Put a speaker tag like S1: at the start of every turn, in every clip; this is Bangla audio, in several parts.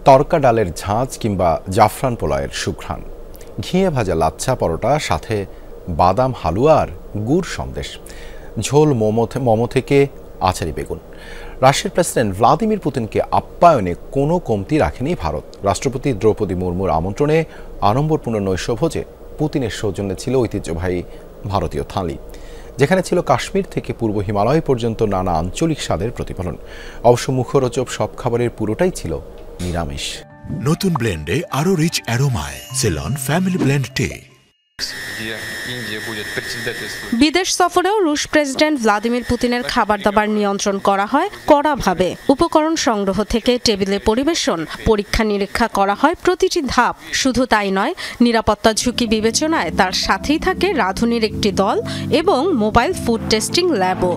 S1: তরকা ডালের ঝাঁজ কিংবা জাফরান পোলাওয়ের সুঘ্রাণ, ঘিয়ে ভাজা লাচ্ছা পরোটা, সাথে বাদাম হালুয়া আর গুড় সন্দেশ, ঝোল মোমো থেকে আচারি বেগুন। রাশিয়ার প্রেসিডেন্ট ভ্লাদিমির পুতিনকে আপ্যায়নে কোনো কমতি রাখেনি ভারত। রাষ্ট্রপতি দ্রৌপদী মুর্মুর আমন্ত্রণে আড়ম্বরপূর্ণ নৈশভোজে পুতিনের সৌজন্যে ছিল ঐতিহ্যবাহী ভারতীয় থালি, যেখানে ছিল কাশ্মীর থেকে পূর্ব হিমালয় পর্যন্ত নানা আঞ্চলিক স্বাদের প্রতিফলন। অবশ্য মুখরোচক সব খাবারের পুরোটাই ছিল নিরামিষ।
S2: নতুন ব্লেন্ডে আরো রিচ অ্যারোমায় সেলন ফ্যামিলি ব্লেন্ড টে।
S3: বিদেশ সফরেও রুশ প্রেসিডেন্ট ভ্লাদিমির পুতিনের খাবার দাবার নিয়ন্ত্রণ করা হয় কড়াভাবে। উপকরণ সংগ্রহ থেকে টেবিলে পরিবেশন, পরীক্ষা নিরীক্ষা করা হয় প্রতিটি ধাপ। শুধু তাই নয়, নিরাপত্তা ঝুঁকি বিবেচনায় তার সাথেই থাকে রাঁধুনির একটি দল এবং মোবাইল ফুড টেস্টিং ল্যাবও।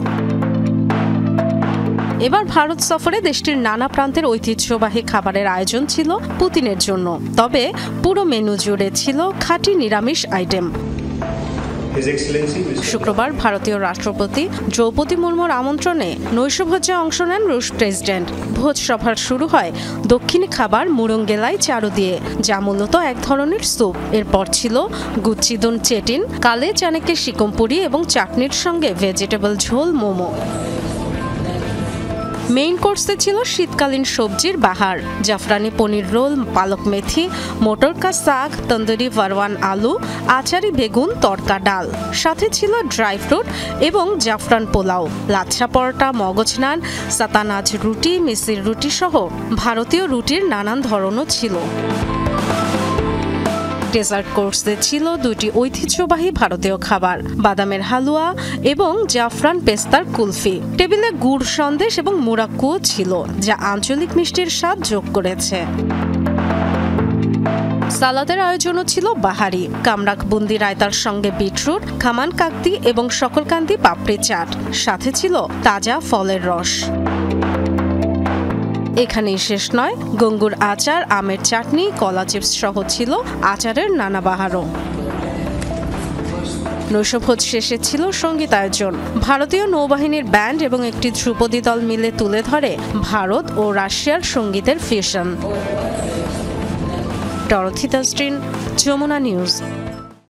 S3: এবার ভারত সফরে দেশটির নানা প্রান্তের ঐতিহ্যবাহী খাবারের আয়োজন ছিল পুতিনের জন্য, তবে পুরো মেনু জুড়ে ছিল খাঁটি নিরামিষ আইটেম। শুক্রবার ভারতীয় রাষ্ট্রপতি দ্রৌপদী মুর্মুর আমন্ত্রণে নৈশভোজে অংশ নেন রুশ প্রেসিডেন্ট। ভোজসভার শুরু হয় দক্ষিণী খাবার মুরুঙ্গেলাই চারু দিয়ে, যা মূলত এক ধরনের স্যুপ। এরপর ছিল গুচ্চিদুন চেটিন, কালে চানেকে শিকমপুরি এবং চাটনির সঙ্গে ভেজিটেবল ঝোল মোমো। মেইন কোর্সে ছিল শীতকালীন সবজির বাহার, জাফরানি পনির রোল, পালক মেথি, মটর কা শাক, তন্দুরি ভারওয়ান আলু, আচারি বেগুন, তরকা ডাল। সাথে ছিল ড্রাই ফ্রুট এবং জাফরান পোলাও, লাচ্ছা পরোটা, মগজ নান, সাতানাজ রুটি, মিসির রুটি সহ ভারতীয় রুটির নানান ধরনও ছিল। ডেজার্ট কোর্সে ছিল দুটি ঐতিহ্যবাহী ভারতীয় খাবার, বাদামের হালুয়া এবং জাফরান পেস্তার কুলফি। টেবিলে গুড় সন্দেশ এবং মুরাক্কুও ছিল, যা আঞ্চলিক মিষ্টির স্বাদ যোগ করেছে। সালাদের আয়োজনও ছিল বাহারি, কামরাক বুন্দি রায়তার সঙ্গে বিটরুট, খামান কাকদি এবং সকলকান্দি পাপড়ি চাট। সাথে ছিল তাজা ফলের রস। এখানেই শেষ নয়, গঙ্গুর আচার, আমের চাটনি, কলা চিপস সহ ছিল আচারের নানা বাহারও। নৈশভোজ শেষে ছিল সঙ্গীত আয়োজন। ভারতীয় নৌবাহিনীর ব্যান্ড এবং একটি ধ্রুপদী দল মিলে তুলে ধরে ভারত ও রাশিয়ার সঙ্গীতের fusion. Dorothy Tasrin, Jamuna news.